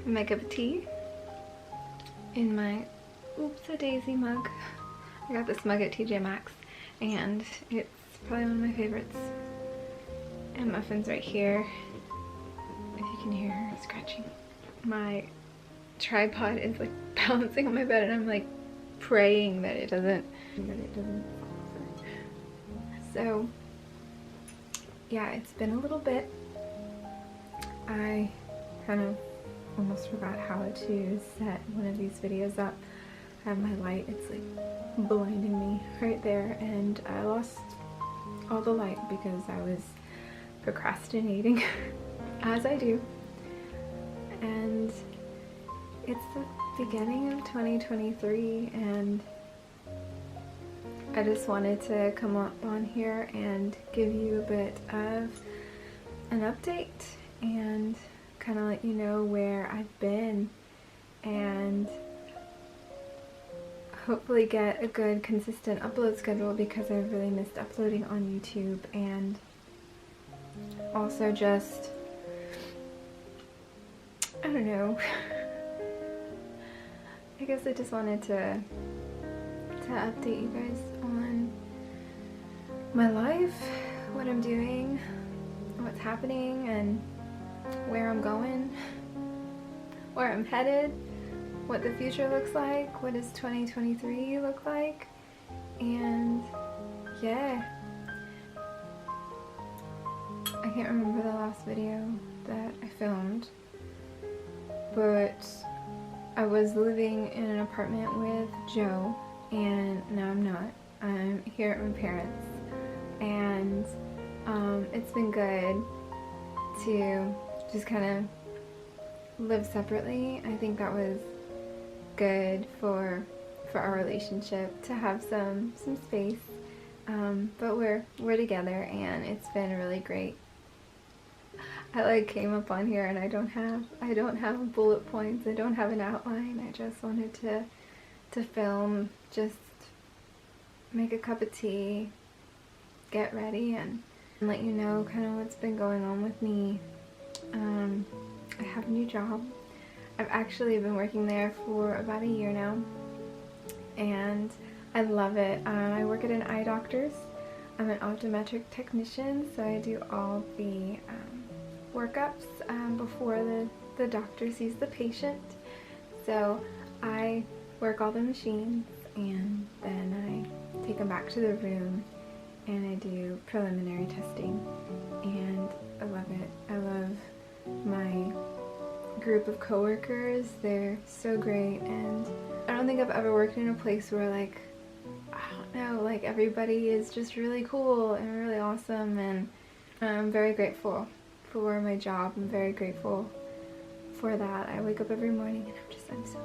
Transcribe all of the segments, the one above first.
my cup of tea in my oops-a-daisy mug. I got this mug at TJ Maxx and it's probably one of my favorites. And muffins right here, if you can hear her scratching. My tripod is like balancing on my bed and I'm like praying that it doesn't fall. So yeah, it's been a little bit. I kind of almost forgot how to set one of these videos up. I have my light, it's like blinding me right there, and I lost all the light because I was procrastinating as I do. And it's the beginning of 2023 and I just wanted to come up on here and give you a bit of an update and kind of let you know where I've been and hopefully get a good consistent upload schedule because I've really missed uploading on YouTube, and also just, I don't know, I guess I just wanted to update you guys on my life, what I'm doing, what's happening, and where I'm going, where I'm headed, what the future looks like, what does 2023 look like, and yeah. I can't remember the last video that I filmed, but I was living in an apartment with Joe, and now I'm not. I'm here at my parents, and it's been good to just kind of live separately. I think that was good for our relationship to have some space, but we're together and it's been really great. I like came up on here and I don't have bullet points, I don't have an outline. I just wanted to film, just make a cup of tea, get ready, and let you know kind of what's been going on with me. I have a new job. I've actually been working there for about a year now, and I love it. I work at an eye doctor's. I'm an optometric technician, so I do all the workups before the doctor sees the patient. So I work all the machines, and then I take them back to the room and I do preliminary testing, and I love it. I love my group of coworkers. They're so great, and I don't think I've ever worked in a place where, like, I don't know, like everybody is just really cool and really awesome, and I'm very grateful for my job. I'm very grateful for that. I wake up every morning and I'm so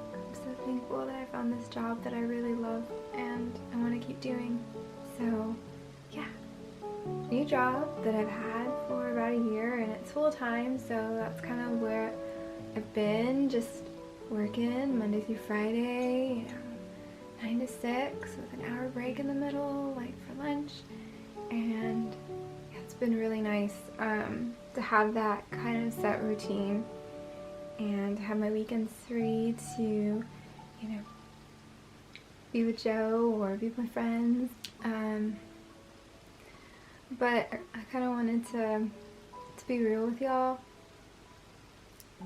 thankful that I found this job that I really love and I want to keep doing. So yeah, new job that I've had for about a year, and it's full time, so that's kind of where I've been, just working Monday through Friday, 9 to 6 with an hour break in the middle, like for lunch. And yeah, it's been really nice to have that kind of set routine and have my weekends free to, you know, be with Joe or be with my friends. But I kind of wanted to be real with y'all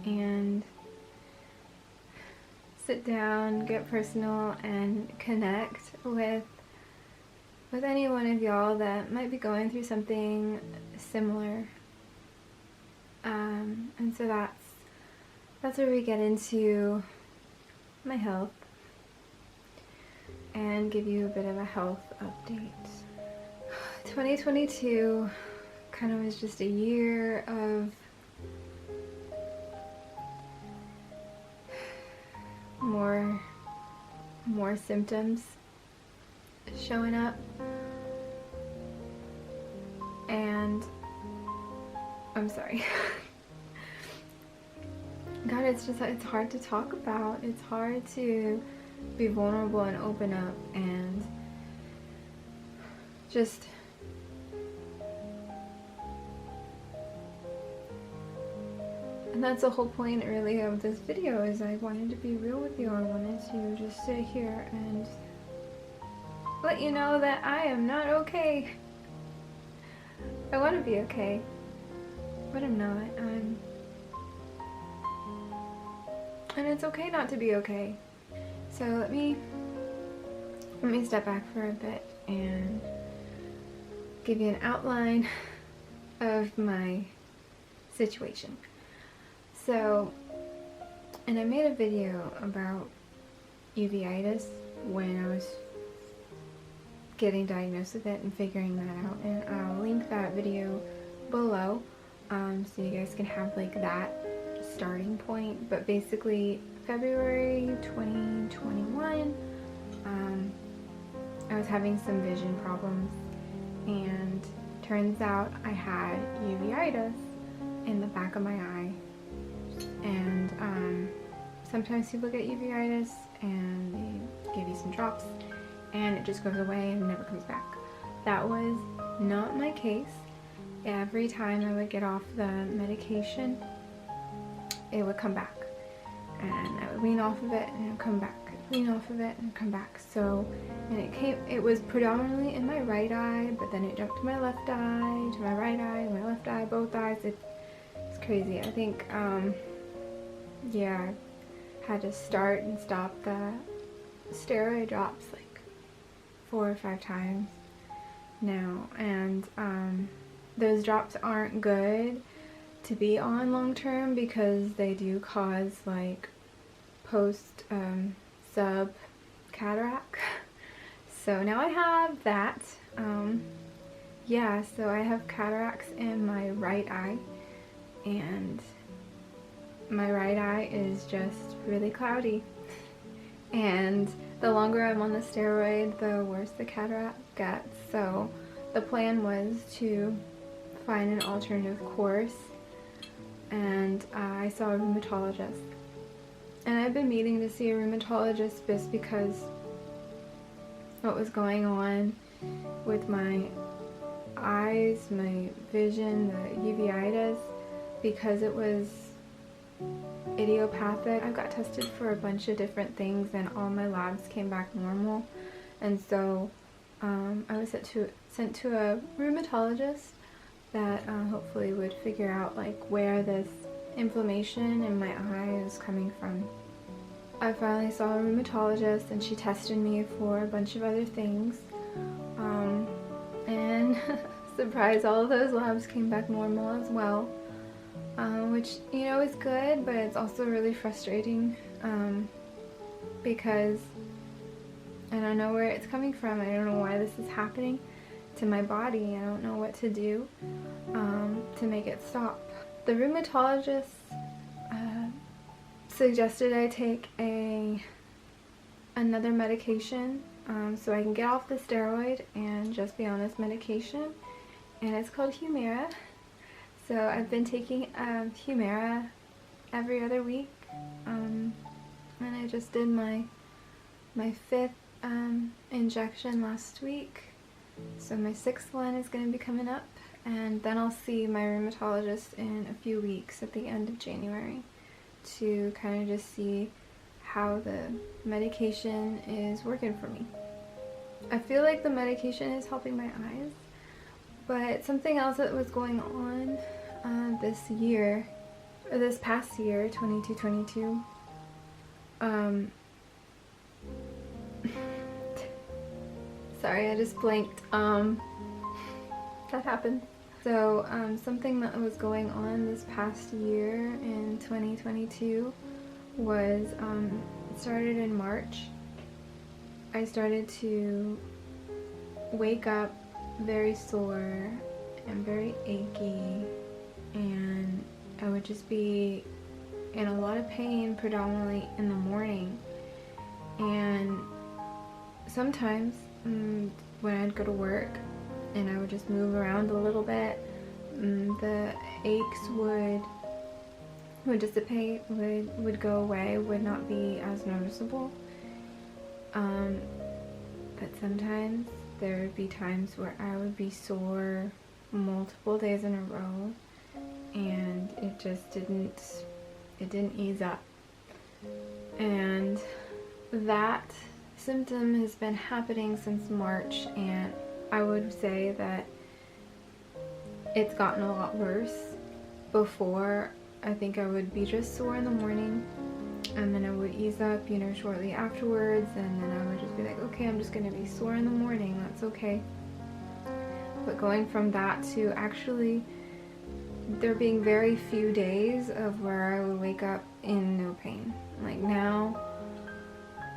and sit down, get personal, and connect with any one of y'all that might be going through something similar. And so that's where we get into my health and give you a bit of a health update. 2022 kind of was just a year of more symptoms showing up, and I'm sorry. God, it's hard to talk about. It's hard to be vulnerable and open up and just And that's the whole point really of this video, is I wanted to be real with you. I wanted to just sit here and let you know that I am not okay. I want to be okay, but I'm not. And it's okay not to be okay. So let me step back for a bit and give you an outline of my situation. So, and I made a video about uveitis when I was getting diagnosed with it and figuring that out, and I'll link that video below so you guys can have like that starting point. But basically February 2021, I was having some vision problems, and turns out I had uveitis in the back of my eye. And sometimes people get uveitis and they give you some drops and it just goes away and never comes back. That was not my case. Every time I would get off the medication, it would come back. And I would lean off of it and it would come back. Lean off of it and come back. So, and it was predominantly in my right eye, but then it jumped to my left eye, to my right eye, my left eye, both eyes. It's crazy. I think, yeah, I had to start and stop the steroid drops like 4 or 5 times now, and those drops aren't good to be on long term because they do cause like post sub cataract. So now I have that. Yeah, so I have cataracts in my right eye, and my right eye is just really cloudy. And the longer I'm on the steroid, the worse the cataract gets. So the plan was to find an alternative course, and I saw a rheumatologist. And I've been meaning to see a rheumatologist just because what was going on with my eyes, my vision, the uveitis, because it was idiopathic. I got tested for a bunch of different things and all my labs came back normal, and so I was sent to a rheumatologist that hopefully would figure out like where this inflammation in my eye is coming from. I finally saw a rheumatologist and she tested me for a bunch of other things, and surprise, all of those labs came back normal as well. Which, you know, is good, but it's also really frustrating because I don't know where it's coming from. I don't know why this is happening to my body. I don't know what to do to make it stop. The rheumatologist suggested I take another medication so I can get off the steroid and just be on this medication, and it's called Humira. So I've been taking Humira every other week, and I just did my 5th injection last week, so my 6th one is going to be coming up, and then I'll see my rheumatologist in a few weeks at the end of January to kind of just see how the medication is working for me. I feel like the medication is helping my eyes, but something else that was going on this past year, 2022, sorry, I just blanked. That happened. So, something that was going on this past year in 2022 was, it started in March. I started to wake up very sore and very achy, and I would just be in a lot of pain, predominantly in the morning. And sometimes when I'd go to work and I would just move around a little bit, the aches would dissipate, would go away, would not be as noticeable. But sometimes there would be times where I would be sore multiple days in a row, and it just didn't ease up. And that symptom has been happening since March, and I would say that it's gotten a lot worse. Before, I think I would be just sore in the morning, and then I would ease up, you know, shortly afterwards, and then I would just be like, okay, I'm just gonna be sore in the morning, that's okay. But going from that to actually there being very few days of where I would wake up in no pain. Like now,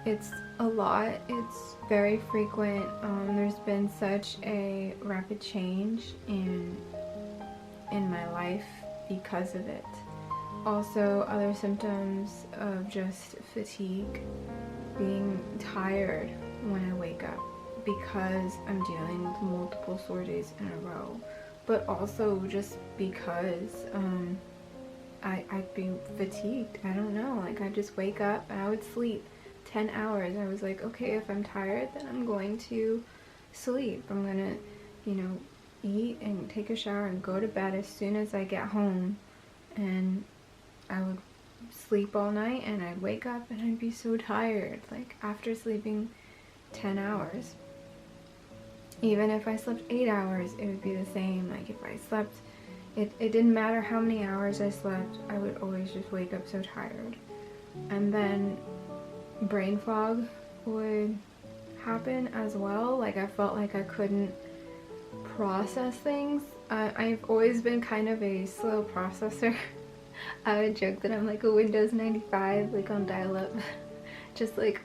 it's a lot, it's very frequent. There's been such a rapid change in my life because of it. Also, other symptoms of just fatigue, being tired when I wake up because I'm dealing with multiple sore days in a row, but also just because I'd be fatigued. I don't know, like I just wake up and I would sleep 10 hours. I was like, okay, if I'm tired, then I'm going to sleep. I'm gonna, you know, eat and take a shower and go to bed as soon as I get home. And I would sleep all night and I'd wake up and I'd be so tired, like after sleeping 10 hours. Even if I slept 8 hours, it would be the same. Like if I slept, it didn't matter how many hours I slept, I would always just wake up so tired. And then brain fog would happen as well. Like I felt like I couldn't process things. I've always been kind of a slow processor. I would joke that I'm like a Windows 95, like on dial-up, just like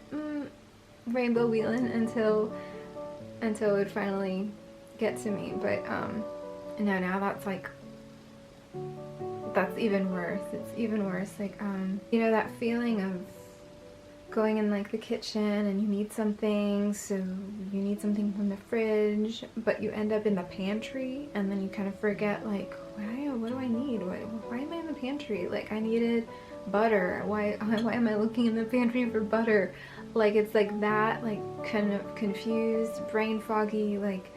rainbow wheeling until it would finally get to me. But now that's like, that's even worse. It's even worse. Like you know that feeling of going in like the kitchen and you need something, so you need something from the fridge, but you end up in the pantry and then you kind of forget like, what do I need? Why am I in the pantry? Like I needed butter. Why am I looking in the pantry for butter? Like it's like that, like kind of confused, brain foggy, like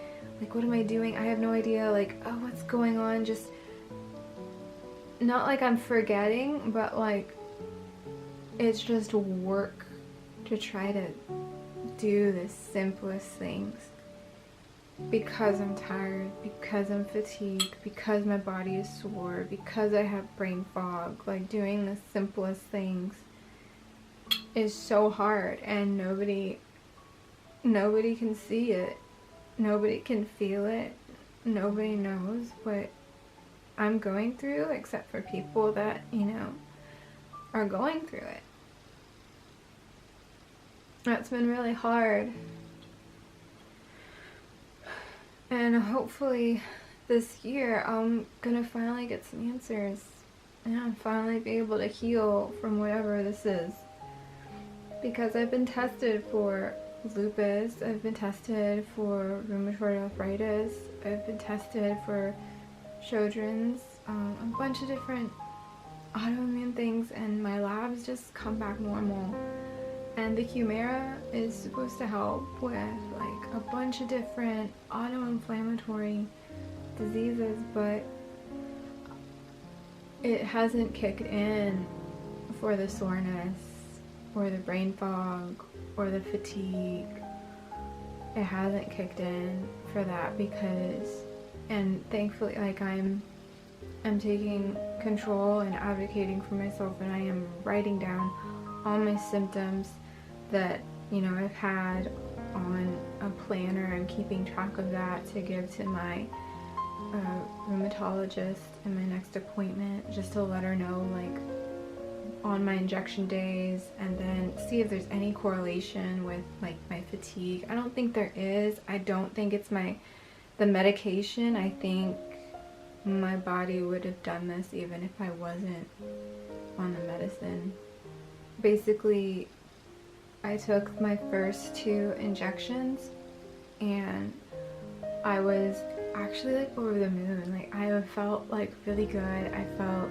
what am I doing? I have no idea, like, oh, what's going on? Just not like I'm forgetting, but like it's just work to try to do the simplest things because I'm tired, because I'm fatigued, because my body is sore, because I have brain fog. Like doing the simplest things is so hard, and nobody can see it, nobody can feel it, nobody knows what I'm going through except for people that, you know, are going through it. That's been really hard. And hopefully this year I'm gonna finally get some answers and finally be able to heal from whatever this is. Because I've been tested for lupus, I've been tested for rheumatoid arthritis, I've been tested for Sjogren's, a bunch of different autoimmune things, and my labs just come back normal. And the Humira is supposed to help with like a bunch of different autoinflammatory diseases, but it hasn't kicked in for the soreness or the brain fog or the fatigue. It hasn't kicked in for that because, and thankfully, like I'm taking control and advocating for myself, and I am writing down all my symptoms that, you know, I've had on a planner. I'm keeping track of that to give to my rheumatologist in my next appointment, just to let her know like on my injection days, and then see if there's any correlation with like my fatigue. I don't think there is. I don't think it's the medication. I think my body would have done this even if I wasn't on the medicine. Basically, I took my first 2 injections and I was actually like over the moon. Like I felt like really good. I felt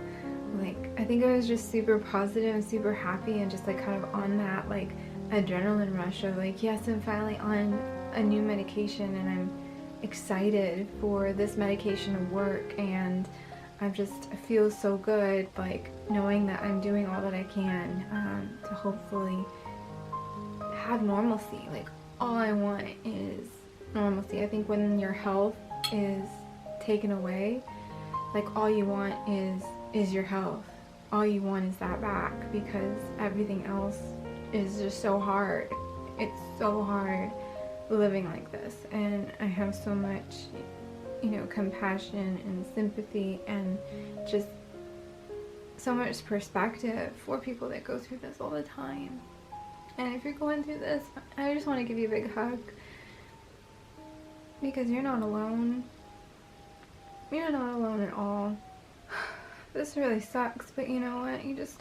like, I think I was just super positive and super happy and just like kind of on that like adrenaline rush of like, yes, I'm finally on a new medication and I'm excited for this medication to work, and I feel so good, like, knowing that I'm doing all that I can to hopefully have normalcy. Like, all I want is normalcy. I think when your health is taken away, like, all you want is your health. All you want is that back, because everything else is just so hard. It's so hard living like this, and I have so much, you know, compassion and sympathy and just so much perspective for people that go through this all the time. And if you're going through this, I just want to give you a big hug, because you're not alone. You're not alone at all. This really sucks, but you know what? You just,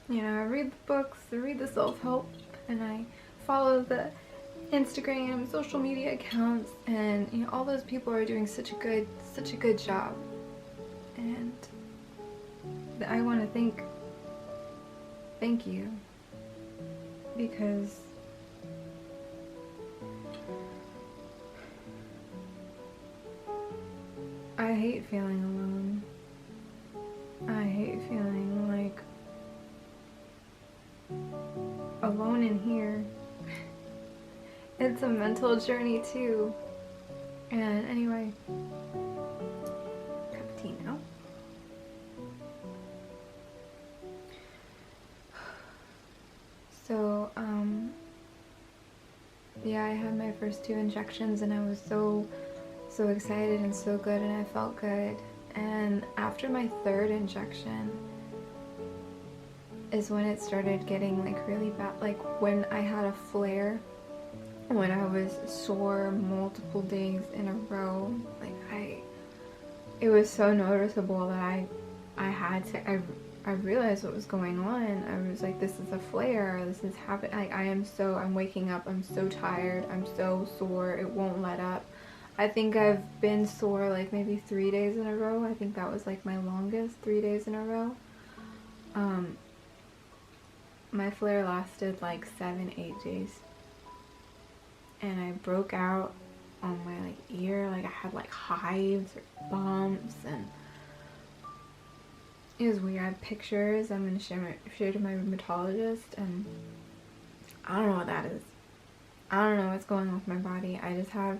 you know, I read the books, I read the self-help, and I follow the Instagram, social media accounts, and you know, all those people are doing such a good job. And I want to thank you, because I hate feeling alone. I hate feeling like alone in here. It's a mental journey too. And anyway, cup of tea now. So, yeah, I had my first 2 injections, and I was so excited and so good, and I felt good. And after my 3rd injection is when it started getting like really bad, like when I had a flare, when I was sore multiple days in a row. Like it was so noticeable that I realized what was going on. I was like, this is a flare, this is happening. Like, I'm waking up, I'm so tired, I'm so sore, it won't let up. I think I've been sore like maybe 3 days in a row. I think that was like my longest, 3 days in a row. My flare lasted like 7-8 days. And I broke out on my like ear, like I had like hives or bumps, and it was weird. I have pictures I'm gonna share to my rheumatologist, and I don't know what that is. I don't know what's going on with my body. I just have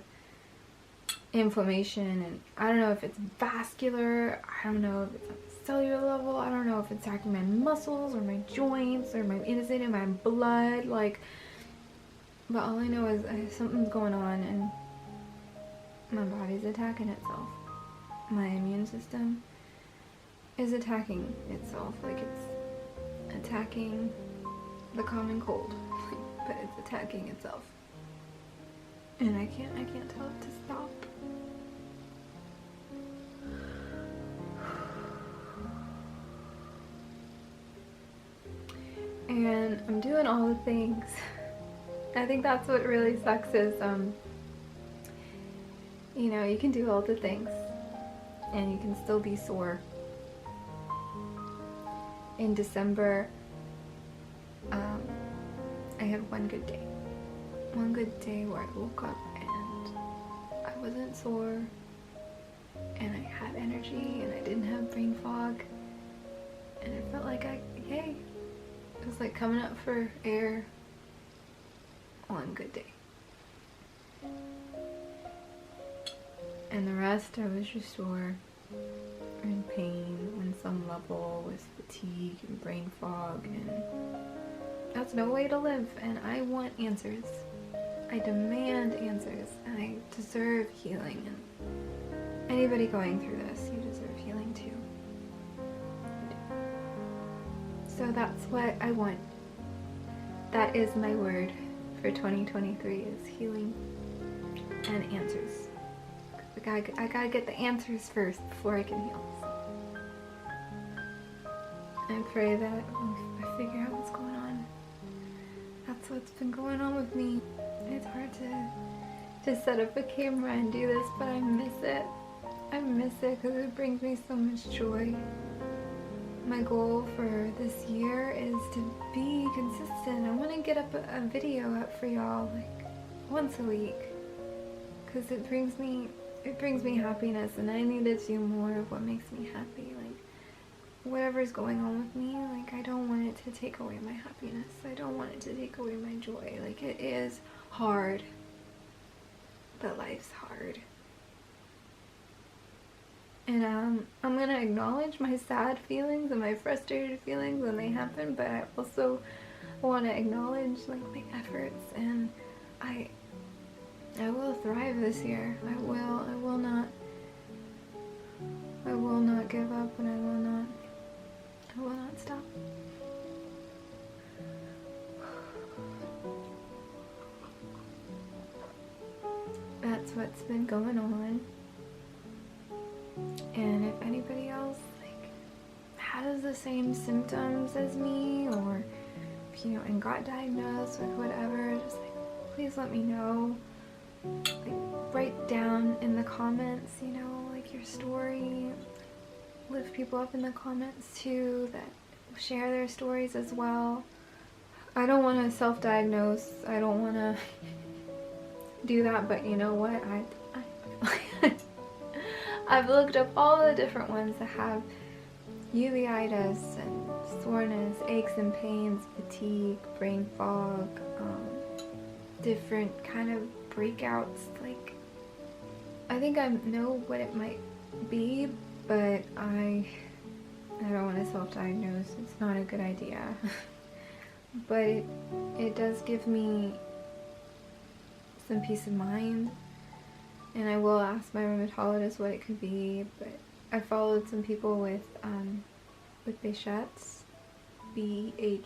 inflammation, and I don't know if it's vascular, I don't know if it's on a cellular level, I don't know if it's attacking my muscles or my joints or my innocent in my blood, like, but all I know is something's going on, and my body's attacking itself. My immune system is attacking itself, like it's attacking the common cold, but it's attacking itself. And I can't tell it to stop. And I'm doing all the things. I think that's what really sucks is, you know, you can do all the things and you can still be sore. In December, I had one good day. One good day where I woke up and I wasn't sore and I had energy and I didn't have brain fog, and I felt like yay. It was like coming up for air. One good day. And the rest, I was just sore, in pain on some level, with fatigue and brain fog, and that's no way to live. And I want answers. I demand answers, and I deserve healing. And anybody going through this, you deserve healing too. So that's what I want. That is my word for 2023, is healing and answers. I gotta get the answers first before I can heal. I pray that I figure out what's going on. That's what's been going on with me. It's hard to set up a camera and do this, but I miss it. I miss it because it brings me so much joy. My goal for this year is to be consistent. I want to get up a video up for y'all like once a week, because it brings me it brings me happiness, and I need to do more of what makes me happy. Like, whatever's going on with me, like, I don't want it to take away my happiness. I don't want it to take away my joy. Like, it is hard, but life's hard. And I'm gonna acknowledge my sad feelings and my frustrated feelings when they happen, but I also want to acknowledge, like, my efforts, and I will thrive this year. I will not give up, and I will not stop. That's what's been going on. And if anybody else, like, has the same symptoms as me, or if, you know, and got diagnosed with whatever, just, like, please let me know. Like, write down in the comments, you know, like, your story. Lift people up in the comments too that share their stories as well. I don't want to self-diagnose. I don't want to do that, but you know what? I've looked up all the different ones that have uveitis and soreness, aches and pains, fatigue, brain fog, different kind of breakouts. Like, I think I know what it might be, but I don't want to self-diagnose. It's not a good idea. But it does give me some peace of mind. And I will ask my rheumatologist what it could be, but I followed some people with Behçet's, BHCET''S,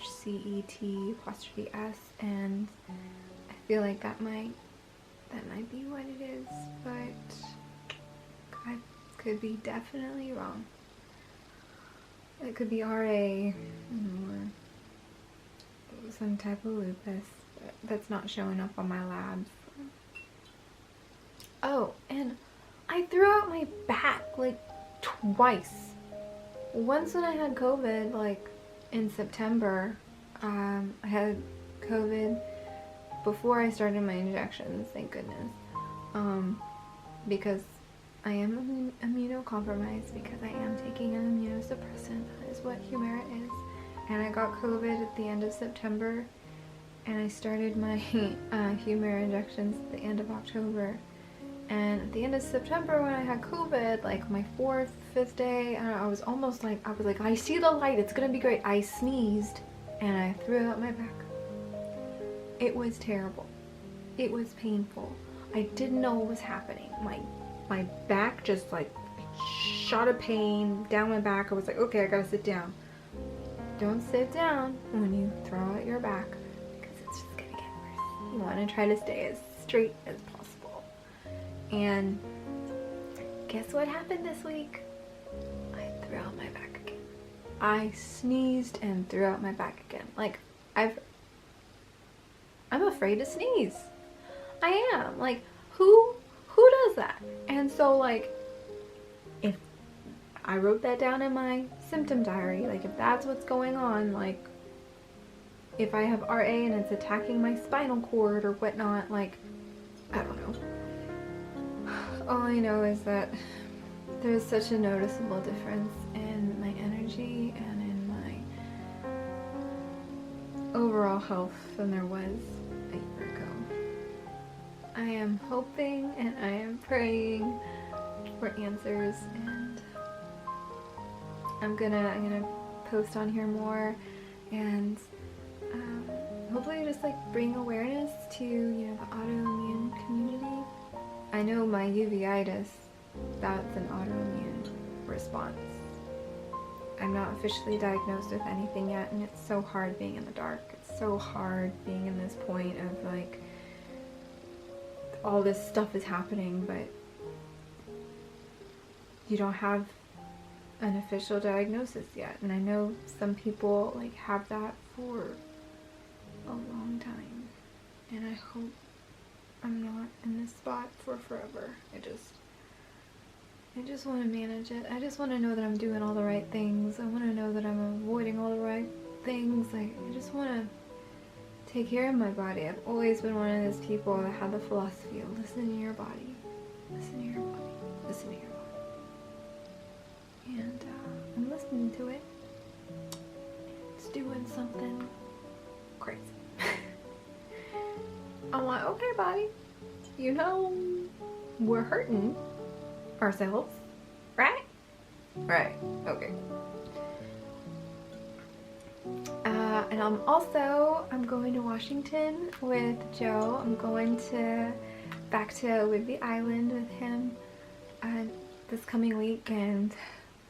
and I feel like that might be what it is, but I could be definitely wrong. It could be RA or some type of lupus that's not showing up on my labs. Oh, and I threw out my back like twice. Once when I had COVID, like in September. I had COVID before I started my injections, thank goodness. Because I am immunocompromised, because I am taking an immunosuppressant. That is what Humira is. And I got COVID at the end of September, and I started my Humira injections at the end of October. And at the end of September, when I had COVID, like my 4th, 5th day, I was almost like, I see the light, it's gonna be great. I sneezed and I threw out my back. It was terrible. It was painful. I didn't know what was happening. My back just like shot a pain down my back. I was like, okay, I gotta sit down. Don't sit down when you throw out your back, because it's just gonna get worse. You wanna try to stay as straight as possible. And guess what happened this week? I threw out my back again. I sneezed and threw out my back again. Like, I'm afraid to sneeze. I am. Like, who does that? And so, like, if I wrote that down in my symptom diary, like, if that's what's going on, like, if I have RA and it's attacking my spinal cord or whatnot, like, I don't know. All I know is that there's such a noticeable difference in my energy and in my overall health than there was a year ago. I am hoping and I am praying for answers, and I'm gonna post on here more, and hopefully just like bring awareness to, you know, the autoimmune community. I know my uveitis, that's an autoimmune response. I'm not officially diagnosed with anything yet, and it's so hard being in the dark. It's so hard being in this point of like, all this stuff is happening, but you don't have an official diagnosis yet. And I know some people like have that for a long time, and I hope I'm not in this spot for forever. I just want to manage it. I just want to know that I'm doing all the right things. I want to know that I'm avoiding all the right things. Like, I just want to take care of my body. I've always been one of those people that had the philosophy of listen to your body. Listen to your body. Listen to your body. And I'm listening to it. It's doing something crazy. I'm like, okay, body, you know, we're hurting ourselves, right? Right, okay. And I'm going to Washington with Joe. I'm going back to Whidbey Island with him this coming week, and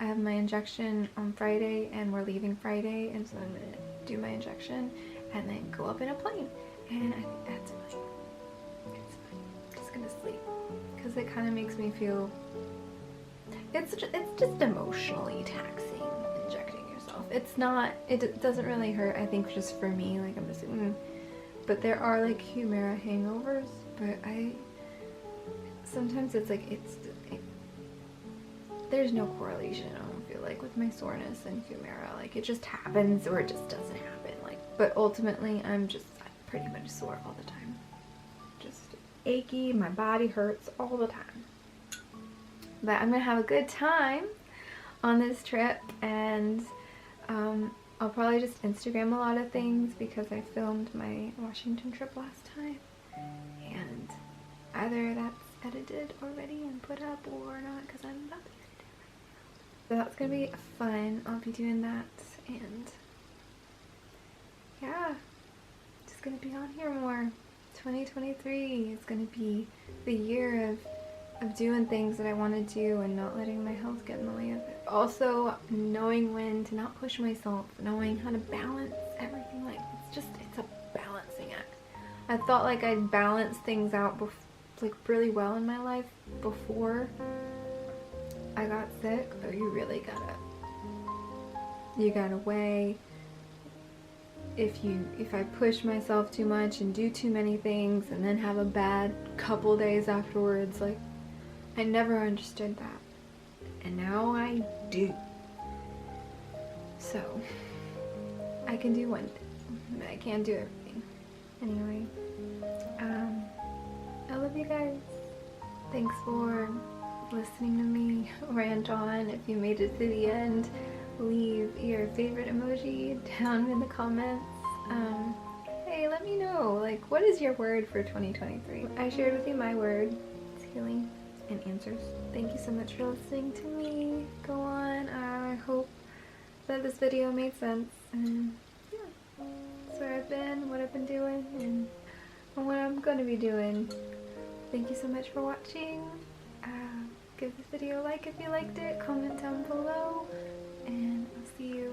I have my injection on Friday, and we're leaving Friday, and so I'm gonna do my injection and then go up in a plane, and I think that's fine. It's fine. I'm just gonna sleep because it kind of makes me feel. It's just emotionally taxing. It's not, it doesn't really hurt, I think, just for me, like I'm just, but there are like Humira hangovers, but sometimes it's like, there's no correlation, I don't feel like, with my soreness and Humira, like it just happens or it just doesn't happen, like, but ultimately I'm pretty much sore all the time, just achy, my body hurts all the time, but I'm gonna have a good time on this trip, and I'll probably just Instagram a lot of things because I filmed my Washington trip last time, and either that's edited already and put up or not because I'm about to edit it right now. So that's gonna be fun. I'll be doing that, and yeah, just gonna be on here more. 2023 is gonna be the year of doing things that I want to do and not letting my health get in the way of it. Also, knowing when to not push myself, knowing how to balance everything. Like, it's a balancing act. I thought like I'd balance things out like really well in my life before I got sick, but you really gotta weigh. If I push myself too much and do too many things and then have a bad couple days afterwards, like, I never understood that, and now I do. So, I can do one thing, but I can't do everything. Anyway, I love you guys. Thanks for listening to me rant on. If you made it to the end, leave your favorite emoji down in the comments. Hey, let me know, like, what is your word for 2023? I shared with you my word. It's healing and answers. Thank you so much for listening to me go on. I hope that this video made sense, and yeah, that's where I've been, what I've been doing, and what I'm gonna be doing. Thank you so much for watching. Give this video a like if you liked it, comment down below, and I'll see you